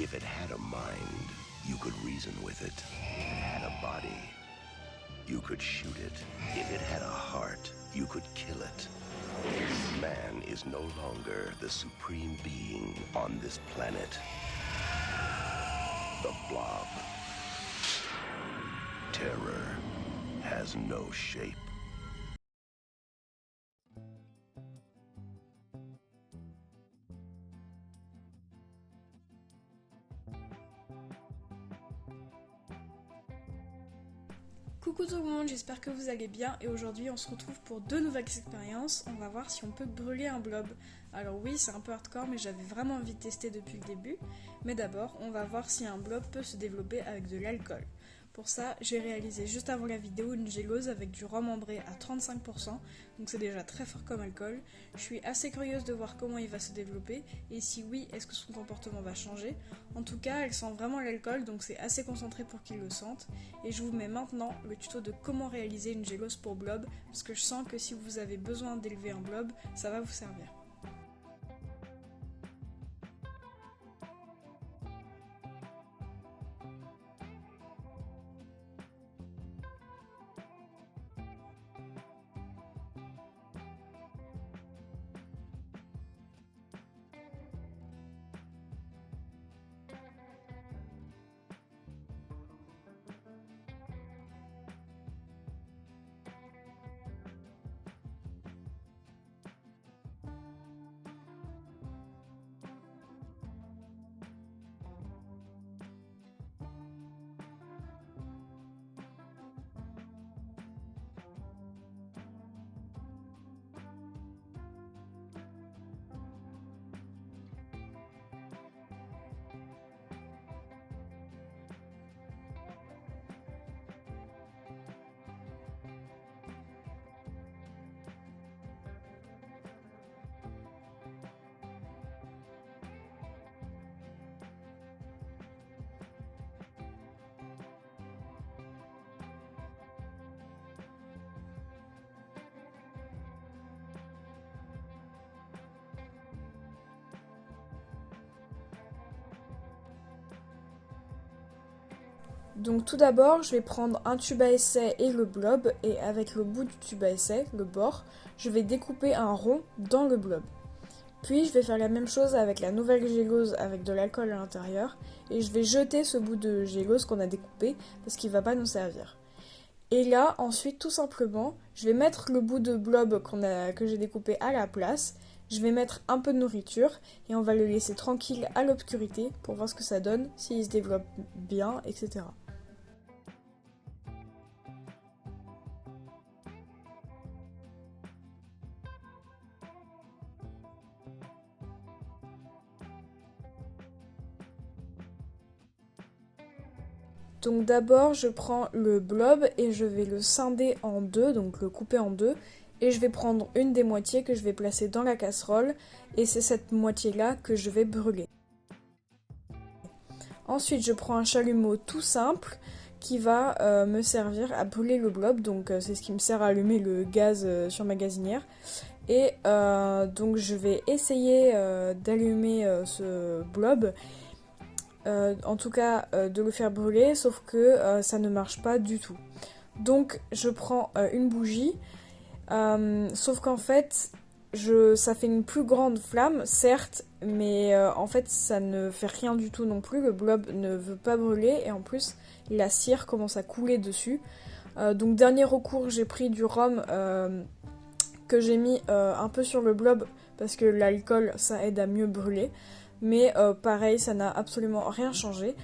If it had a mind, you could reason with it. If it had a body, you could shoot it. If it had a heart, you could kill it. Man is no longer the supreme being on this planet. The Blob. Terror has no shape. Coucou tout le monde, j'espère que vous allez bien et aujourd'hui on se retrouve pour deux nouvelles expériences. On va voir si on peut brûler un blob. Alors oui, c'est un peu hardcore mais j'avais vraiment envie de tester depuis le début. Mais d'abord, on va voir si un blob peut se développer avec de l'alcool. Pour ça, j'ai réalisé juste avant la vidéo une gélose avec du rhum ambré à 35%, donc c'est déjà très fort comme alcool. Je suis assez curieuse de voir comment il va se développer et si oui, est-ce que son comportement va changer. En tout cas, elle sent vraiment l'alcool, donc c'est assez concentré pour qu'il le sente. Et je vous mets maintenant le tuto de comment réaliser une gélose pour blob, parce que je sens que si vous avez besoin d'élever un blob, ça va vous servir. Donc tout d'abord, je vais prendre un tube à essai et le blob, et avec le bout du tube à essai, le bord, je vais découper un rond dans le blob. Puis je vais faire la même chose avec la nouvelle gélose avec de l'alcool à l'intérieur, et je vais jeter ce bout de gélose qu'on a découpé, parce qu'il ne va pas nous servir. Et là, ensuite, tout simplement, je vais mettre le bout de blob que j'ai découpé à la place, je vais mettre un peu de nourriture, et on va le laisser tranquille à l'obscurité pour voir ce que ça donne, s'il se développe bien, etc. Donc d'abord je prends le blob et je vais le scinder en deux, donc le couper en deux, et je vais prendre une des moitiés que je vais placer dans la casserole, et c'est cette moitié là que je vais brûler. Ensuite je prends un chalumeau tout simple qui va me servir à brûler le blob, donc c'est ce qui me sert à allumer le gaz sur ma gazinière. Et donc je vais essayer d'allumer ce blob. En tout cas de le faire brûler, sauf que ça ne marche pas du tout. Donc je prends une bougie, sauf qu'en fait ça fait une plus grande flamme, certes, mais en fait ça ne fait rien du tout non plus, le blob ne veut pas brûler et en plus la cire commence à couler dessus. Donc dernier recours, j'ai pris du rhum que j'ai mis un peu sur le blob parce que l'alcool ça aide à mieux brûler. Mais pareil, ça n'a absolument rien changé.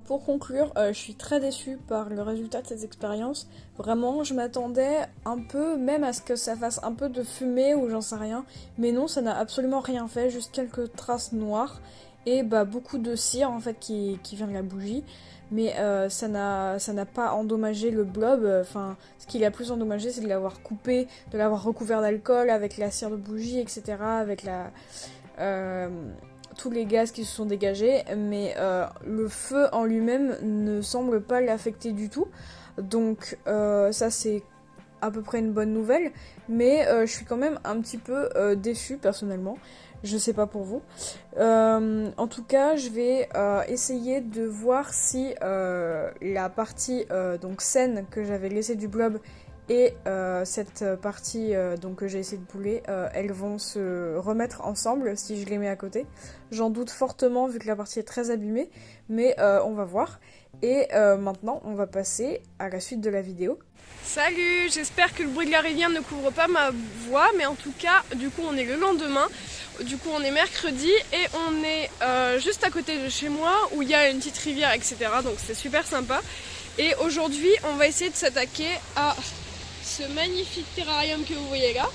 Pour conclure, je suis très déçue par le résultat de cette expérience. Vraiment, je m'attendais un peu même à ce que ça fasse un peu de fumée ou j'en sais rien. Mais non, ça n'a absolument rien fait, juste quelques traces noires. Et beaucoup de cire en fait qui vient de la bougie. Mais ça n'a pas endommagé le blob. Enfin, ce qui l'a plus endommagé, c'est de l'avoir coupé, de l'avoir recouvert d'alcool avec la cire de bougie, etc. Avec tous les gaz qui se sont dégagés. Mais le feu en lui-même ne semble pas l'affecter du tout. Donc ça c'est à peu près une bonne nouvelle. Mais je suis quand même un petit peu déçue personnellement. Je sais pas pour vous. En tout cas, je vais essayer de voir si la partie donc saine que j'avais laissée du blob et cette partie donc que j'ai essayé de bouler, elles vont se remettre ensemble si je les mets à côté. J'en doute fortement vu que la partie est très abîmée, mais on va voir. Et maintenant, on va passer à la suite de la vidéo. Salut, j'espère que le bruit de la rivière ne couvre pas ma voix, mais en tout cas, du coup, on est le lendemain. Du coup, on est mercredi et on est juste à côté de chez moi où il y a une petite rivière, etc. Donc c'est super sympa. Et aujourd'hui, on va essayer de s'attaquer à ce magnifique terrarium que vous voyez là.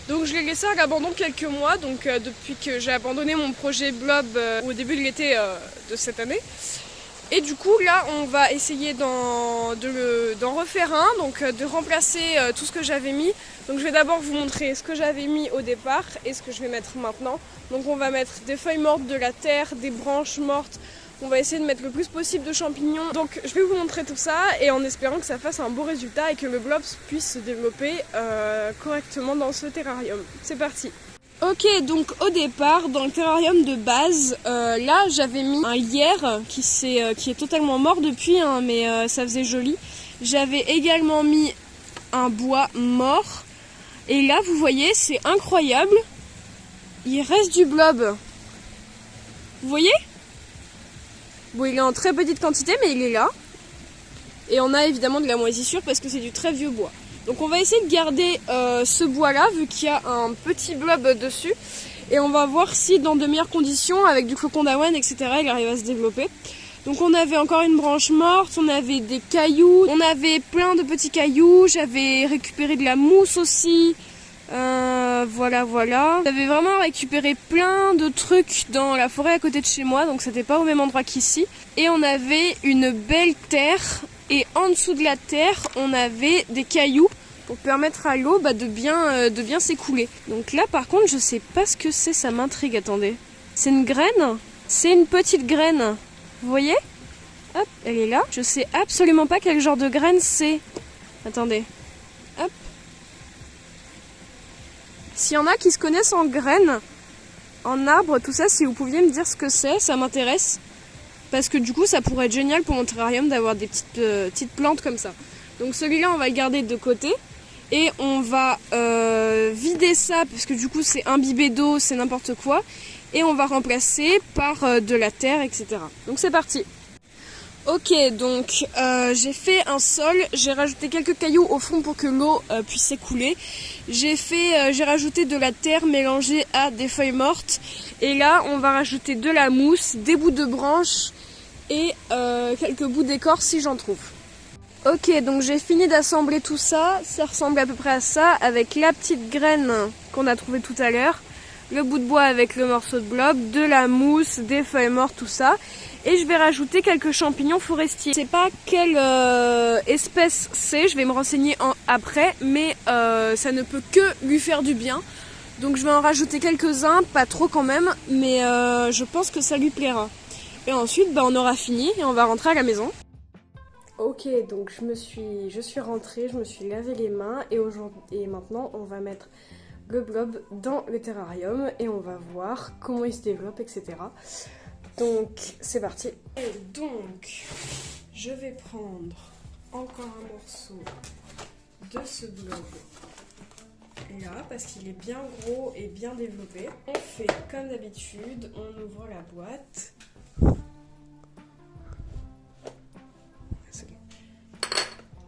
Donc je l'ai laissé à l'abandon quelques mois, donc depuis que j'ai abandonné mon projet blob au début de l'été de cette année. Et du coup là on va essayer d'en refaire un, donc de remplacer tout ce que j'avais mis. Donc je vais d'abord vous montrer ce que j'avais mis au départ et ce que je vais mettre maintenant. Donc on va mettre des feuilles mortes, de la terre, des branches mortes. On va essayer de mettre le plus possible de champignons. Donc je vais vous montrer tout ça et en espérant que ça fasse un beau résultat et que le blob puisse se développer correctement dans ce terrarium. C'est parti! Ok, donc au départ, dans le terrarium de base, là j'avais mis un lierre qui est totalement mort depuis, hein, mais ça faisait joli. J'avais également mis un bois mort. Et là, vous voyez, c'est incroyable. Il reste du blob. Vous voyez? Bon, il est en très petite quantité, mais il est là. Et on a évidemment de la moisissure parce que c'est du très vieux bois. Donc on va essayer de garder ce bois là vu qu'il y a un petit blob dessus. Et on va voir si dans de meilleures conditions, avec du flocon d'avoine, etc., il arrive à se développer. Donc on avait encore une branche morte, on avait des cailloux, on avait plein de petits cailloux, j'avais récupéré de la mousse aussi. Voilà. J'avais vraiment récupéré plein de trucs dans la forêt à côté de chez moi, donc c'était pas au même endroit qu'ici. Et on avait une belle terre. Et en dessous de la terre, on avait des cailloux pour permettre à l'eau de bien s'écouler. Donc là, par contre, je sais pas ce que c'est, ça m'intrigue. Attendez. C'est une graine? C'est une petite graine. Vous voyez? Hop, elle est là. Je sais absolument pas quel genre de graine c'est. Attendez. Hop. S'il y en a qui se connaissent en graines, en arbres, tout ça, si vous pouviez me dire ce que c'est, ça m'intéresse. Parce que du coup ça pourrait être génial pour mon terrarium d'avoir des petites plantes comme ça. Donc celui-là on va le garder de côté. Et on va vider ça parce que du coup c'est imbibé d'eau, c'est n'importe quoi. Et on va remplacer par de la terre, etc. Donc c'est parti. Ok, donc j'ai fait un sol, j'ai rajouté quelques cailloux au fond pour que l'eau puisse s'écouler. J'ai rajouté de la terre mélangée à des feuilles mortes. Et là on va rajouter de la mousse, des bouts de branches et quelques bouts d'écorce si j'en trouve. Ok, donc j'ai fini d'assembler tout ça, ça ressemble à peu près à ça, avec la petite graine qu'on a trouvée tout à l'heure, le bout de bois avec le morceau de blob, de la mousse, des feuilles mortes, tout ça. Et je vais rajouter quelques champignons forestiers. Je sais pas quelle espèce c'est, je vais me renseigner après, mais ça ne peut que lui faire du bien. Donc je vais en rajouter quelques-uns, pas trop quand même, mais je pense que ça lui plaira. Et ensuite, on aura fini et on va rentrer à la maison. Ok, donc je suis rentrée, je me suis lavé les mains et maintenant on va mettre le blob dans le terrarium et on va voir comment il se développe, etc. Donc c'est parti. Et donc je vais prendre encore un morceau de ce blob là parce qu'il est bien gros et bien développé. On fait comme d'habitude, on ouvre la boîte.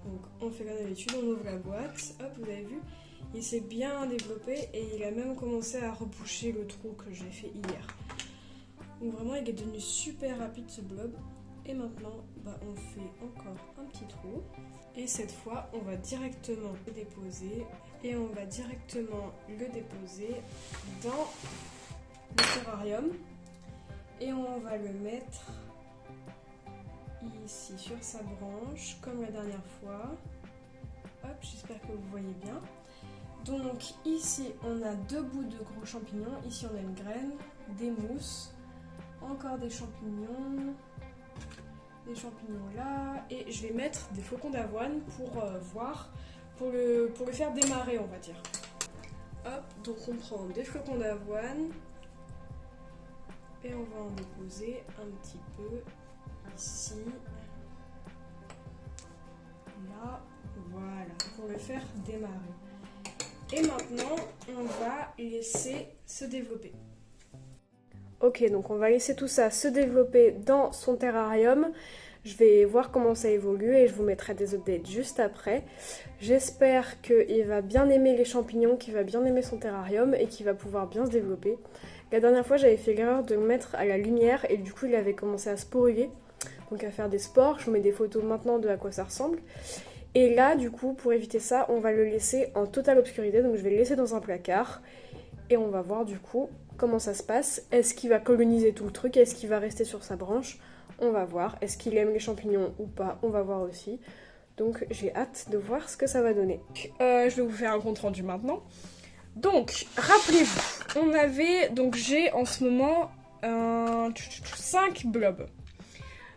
Donc on fait comme d'habitude, on ouvre la boîte, hop, vous avez vu, il s'est bien développé et il a même commencé à reboucher le trou que j'ai fait hier. Donc vraiment il est devenu super rapide ce blob. Et maintenant on fait encore un petit trou. Et cette fois on va directement le déposer. Et on va directement le déposer dans le terrarium. Et on va le mettre ici sur sa branche comme la dernière fois. Hop, j'espère que vous voyez bien. Donc ici on a deux bouts de gros champignons, ici on a une graine, des mousses, encore des champignons là, et je vais mettre des flocons d'avoine pour voir, pour le faire démarrer on va dire. Hop, donc on prend des flocons d'avoine, Et on va en déposer un petit peu ici. Là, voilà, pour le faire démarrer. Et maintenant, on va laisser se développer. Ok, donc on va laisser tout ça se développer dans son terrarium. Je vais voir comment ça évolue et je vous mettrai des updates juste après. J'espère qu'il va bien aimer les champignons, qu'il va bien aimer son terrarium et qu'il va pouvoir bien se développer. La dernière fois, j'avais fait l'erreur de le mettre à la lumière et du coup, il avait commencé à sporuler, donc à faire des spores. Je vous mets des photos maintenant de à quoi ça ressemble. Et là, du coup, pour éviter ça, on va le laisser en totale obscurité. Donc je vais le laisser dans un placard et on va voir du coup comment ça se passe. Est-ce qu'il va coloniser tout le truc? Est-ce qu'il va rester sur sa branche? On va voir. Est-ce qu'il aime les champignons ou pas? On va voir aussi. Donc j'ai hâte de voir ce que ça va donner. Je vais vous faire un compte rendu maintenant. Donc, rappelez-vous, j'ai en ce moment 5 blobs.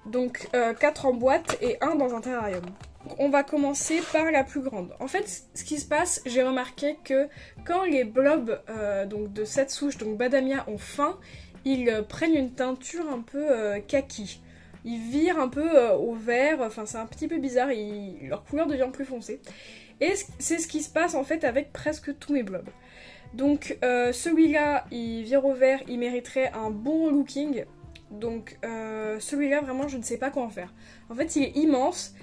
Donc 4 en boîte et 1 dans un terrarium. Donc, on va commencer par la plus grande. En fait, ce qui se passe, j'ai remarqué que quand les blobs donc de cette souche, donc Badamia, ont faim, ils prennent une teinture un peu kaki. Ils virent un peu au vert, enfin c'est un petit peu bizarre, leur couleur devient plus foncée. Et c'est ce qui se passe en fait avec presque tous mes blobs. Donc celui-là, il vire au vert, il mériterait un bon looking. Donc celui-là, vraiment, je ne sais pas quoi en faire. En fait, il est immense,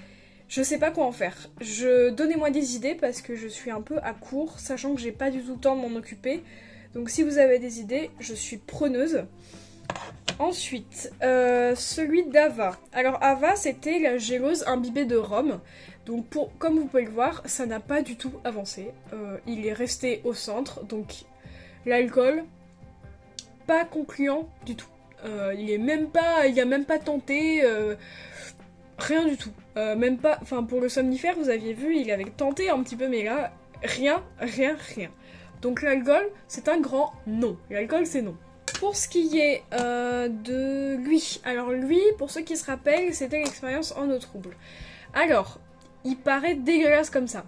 je sais pas quoi en faire. Donnez-moi des idées parce que je suis un peu à court, sachant que j'ai pas du tout le temps de m'en occuper. Donc si vous avez des idées, je suis preneuse. Ensuite, celui d'Ava. Alors Ava, c'était la géleuse imbibée de rhum. Donc comme vous pouvez le voir, ça n'a pas du tout avancé. Il est resté au centre, donc l'alcool, pas concluant du tout. Il a même pas tenté, rien du tout. Même pas, enfin pour le somnifère, vous aviez vu, il avait tenté un petit peu, mais là, rien. Donc l'alcool, c'est un grand non. L'alcool, c'est non. Pour ce qui est de lui, alors lui, pour ceux qui se rappellent, c'était l'expérience en eau trouble. Alors, il paraît dégueulasse comme ça.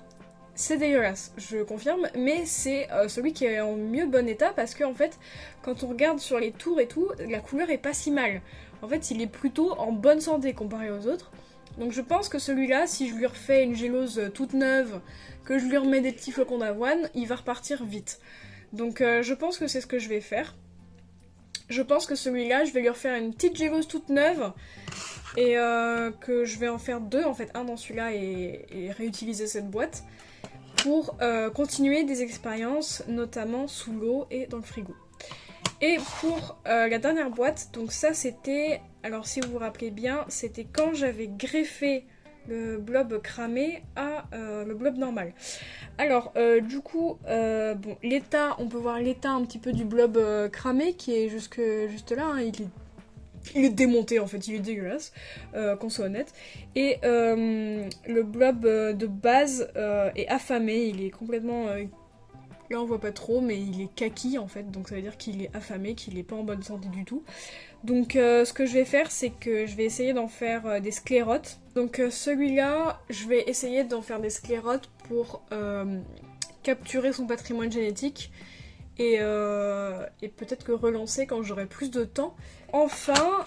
C'est dégueulasse, je confirme, mais c'est celui qui est en mieux bon état parce que en fait, quand on regarde sur les tours et tout, la couleur est pas si mal. En fait, il est plutôt en bonne santé comparé aux autres. Donc je pense que celui-là, si je lui refais une gélose toute neuve, que je lui remets des petits flocons d'avoine, il va repartir vite. Donc je pense que c'est ce que je vais faire. Je pense que celui-là, je vais lui refaire une petite gélose toute neuve et que je vais en faire 2, en fait, un dans celui-là et réutiliser cette boîte pour continuer des expériences, notamment sous l'eau et dans le frigo. Et pour la dernière boîte, donc ça c'était, alors si vous vous rappelez bien, c'était quand j'avais greffé le blob cramé à le blob normal. Alors du coup, bon, l'état, on peut voir l'état un petit peu du blob cramé qui est juste là, hein, il est démonté en fait, il est dégueulasse, qu'on soit honnête. Et le blob de base est affamé, il est complètement... là on voit pas trop, mais il est kaki en fait, donc ça veut dire qu'il est affamé, qu'il est pas en bonne santé du tout. Donc ce que je vais faire, c'est que je vais essayer d'en faire des sclérotes. Donc celui-là, je vais essayer d'en faire des sclérotes pour capturer son patrimoine génétique et peut-être que relancer quand j'aurai plus de temps. Enfin,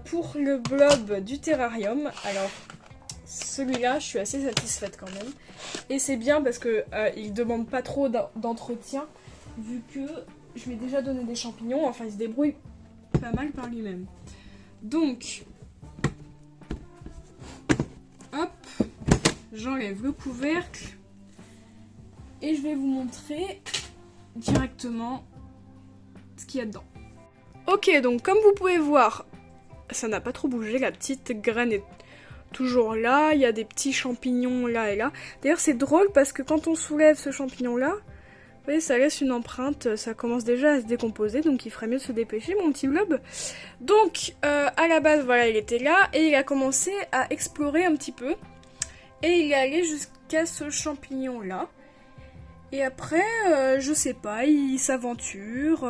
pour le blob du terrarium, alors celui-là, je suis assez satisfaite quand même. Et c'est bien parce que il demande pas trop d'entretien, vu que je lui ai déjà donné des champignons, enfin il se débrouille pas mal par lui-même. Donc, hop, j'enlève le couvercle et je vais vous montrer directement ce qu'il y a dedans. Ok, donc comme vous pouvez voir, ça n'a pas trop bougé, la petite graine est toujours là, il y a des petits champignons là et là. D'ailleurs c'est drôle parce que quand on soulève ce champignon là, vous voyez, ça laisse une empreinte, ça commence déjà à se décomposer, donc il ferait mieux de se dépêcher mon petit blob. Donc à la base voilà, il était là et il a commencé à explorer un petit peu. Et il est allé jusqu'à ce champignon là. Et après, je sais pas, il s'aventure,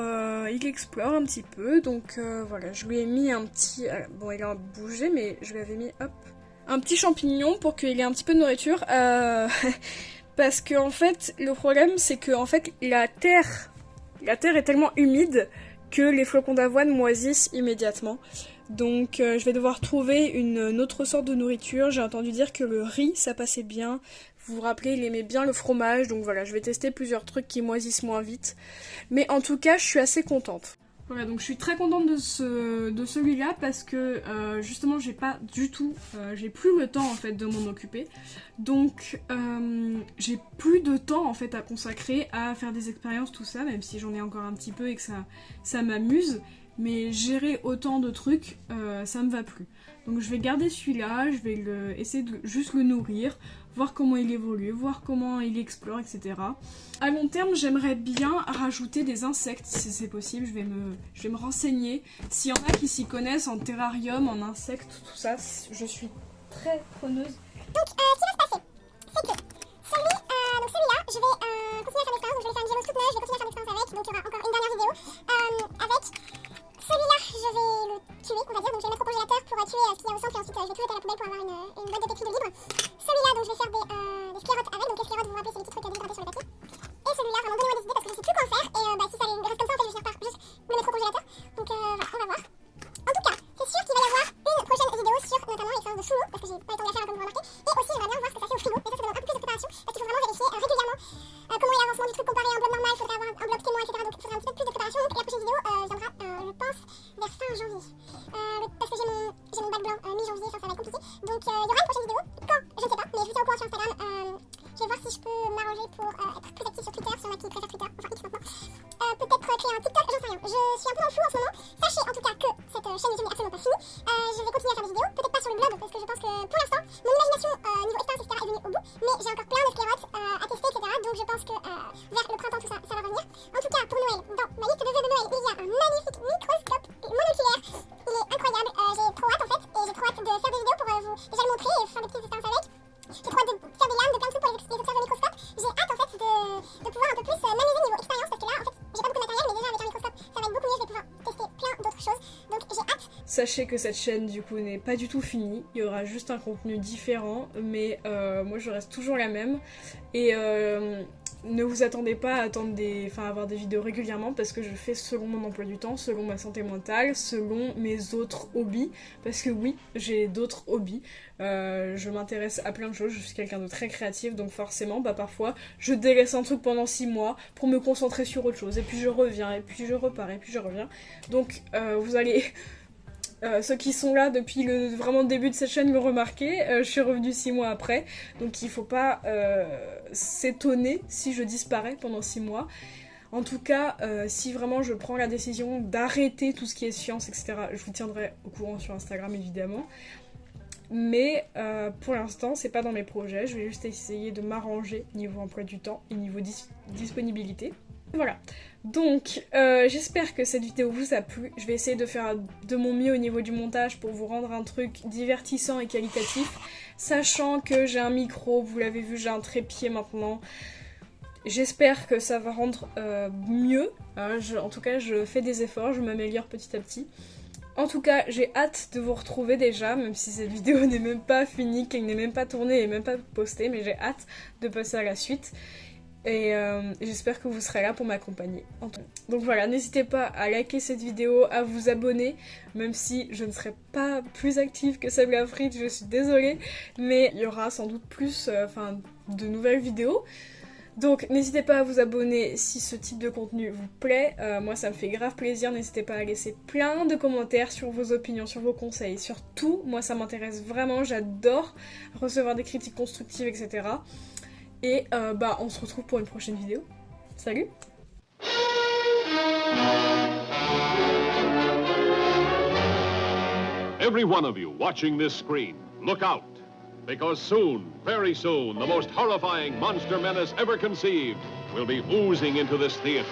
il explore un petit peu, donc voilà, je lui ai mis un petit... bon, il a bougé, mais je lui avais mis, hop, un petit champignon pour qu'il ait un petit peu de nourriture, parce que en fait, le problème, c'est que en fait, la terre est tellement humide que les flocons d'avoine moisissent immédiatement. Donc je vais devoir trouver une autre sorte de nourriture. J'ai entendu dire que le riz ça passait bien. Vous vous rappelez, il aimait bien le fromage, donc voilà, je vais tester plusieurs trucs qui moisissent moins vite. Mais en tout cas, je suis assez contente. Voilà, donc je suis très contente de celui-là parce que justement j'ai pas du tout, j'ai plus le temps en fait de m'en occuper. Donc j'ai plus de temps en fait à consacrer à faire des expériences, tout ça, même si j'en ai encore un petit peu et que ça m'amuse. Mais gérer autant de trucs, ça me va plus. Donc je vais garder celui-là, je vais essayer de juste le nourrir, voir comment il évolue, voir comment il explore, etc. À long terme, j'aimerais bien rajouter des insectes si c'est possible. Je vais me renseigner. S'il y en a qui s'y connaissent en terrarium, en insectes, tout ça, je suis très preneuse. Donc, ce qui va se passer, c'est que celui-là, je vais continuer à faire l'expérience. Donc, je vais faire une gémeaux toute neuve, je vais continuer à faire l'expérience avec. Donc, il y aura encore une dernière vidéo avec. Celui-là, je vais le tuer, on va dire. Donc, je vais le mettre au congélateur pour tuer ce qu'il y a au centre et ensuite je vais tout jeter à la poubelle pour avoir une boîte de pétri de libre. Celui-là, donc, je vais faire des sclérotes avec. Donc, les sclérotes, vous vous rappelez, c'est les petits trucs dégradés sur le papier. Et celui-là, vraiment, donnez-moi des idées parce que je sais plus quoi en faire. Et si ça reste comme ça, en fait, je vais finir par juste le mettre au congélateur. Donc, voilà, on va voir. En tout cas, c'est sûr qu'il va y avoir une prochaine vidéo sur notamment l'expérience de Choulo, parce que j'ai pas eu le temps de la faire comme vous remarquez. Et aussi, j'aimerais bien voir ce que ça fait au frigo. Mais ça demande un peu plus de préparation parce qu'il faut vraiment vérifier régulièrement comment est l'avancement du truc comparé à un bloc normal. Il faudrait avoir un bloc témoin, etc. Donc, il faudrait un petit peu plus de préparation. Donc, la prochaine vidéo viendra, je pense, vers fin janvier. Parce que j'ai mon bac blanc mi-janvier, ça va être compliqué. Donc, il y aura une prochaine vidéo. Quand je ne sais pas, mais je vous tiens au courant sur Instagram. Je vais voir si je peux m'arranger pour être plus active sur Twitter, si on a qui préfèrent Twitter, enfin X maintenant. Peut-être créer un TikTok, j'en sais rien. Je suis un peu dans le flou en ce moment. Sachez en tout cas que cette chaîne YouTube n'est absolument pas finie. Je vais continuer à faire des vidéos, peut-être pas sur le blog, parce que je pense que pour l'instant, mon imagination niveau expérience, etc. est venue au bout. Mais j'ai encore plein de sclérotes à tester, etc. Donc je pense que vers le printemps, tout ça va revenir. En tout cas, pour Noël, dans ma liste de vœux de Noël, il y a un magnifique microscope monoculaire. Il est incroyable, j'ai trop hâte en fait, et j'ai trop hâte de faire des vidéos pour vous déjà le montrer et faire des petites expériences avec. J'ai trop hâte de faire des lames, de plein de trucs pour les observer au microscope. J'ai hâte en fait de pouvoir un peu plus m'amuser niveau expérience parce que là en fait j'ai pas beaucoup de matériel mais déjà avec un microscope ça va être beaucoup mieux, je vais pouvoir tester plein d'autres choses. Donc j'ai hâte. Sachez que cette chaîne du coup n'est pas du tout finie, il y aura juste un contenu différent, mais moi je reste toujours la même. Et ne vous attendez pas à avoir des vidéos régulièrement parce que je fais selon mon emploi du temps, selon ma santé mentale, selon mes autres hobbies. Parce que oui, j'ai d'autres hobbies. Je m'intéresse à plein de choses, je suis quelqu'un de très créatif, donc forcément, parfois, je délaisse un truc pendant 6 mois pour me concentrer sur autre chose. Et puis je reviens, et puis je repars, et puis je reviens. Donc vous allez... ceux qui sont là depuis le vraiment début de cette chaîne le remarquer, je suis revenue 6 mois après, donc il faut pas s'étonner si je disparais pendant 6 mois. En tout cas, si vraiment je prends la décision d'arrêter tout ce qui est science, etc., je vous tiendrai au courant sur Instagram évidemment. Mais pour l'instant, c'est pas dans mes projets, je vais juste essayer de m'arranger niveau emploi du temps et niveau disponibilité. Voilà, donc j'espère que cette vidéo vous a plu. Je vais essayer de faire de mon mieux au niveau du montage pour vous rendre un truc divertissant et qualitatif, sachant que j'ai un micro, vous l'avez vu, j'ai un trépied maintenant. J'espère que ça va rendre mieux, en tout cas je fais des efforts, je m'améliore petit à petit. En tout cas, j'ai hâte de vous retrouver déjà, même si cette vidéo n'est même pas finie, qu'elle n'est même pas tournée et même pas postée, mais j'ai hâte de passer à la suite. Et j'espère que vous serez là pour m'accompagner. Donc voilà, n'hésitez pas à liker cette vidéo, à vous abonner, même si je ne serai pas plus active que Sabla Fritz, je suis désolée, mais il y aura sans doute plus de nouvelles vidéos. Donc n'hésitez pas à vous abonner si ce type de contenu vous plaît, moi ça me fait grave plaisir, n'hésitez pas à laisser plein de commentaires sur vos opinions, sur vos conseils, sur tout, moi ça m'intéresse vraiment, j'adore recevoir des critiques constructives, etc. Et on se retrouve pour une prochaine vidéo. Salut! Every one of you watching this screen, look out. Because soon, very soon, the most horrifying monster menace ever conceived will be oozing into this theater.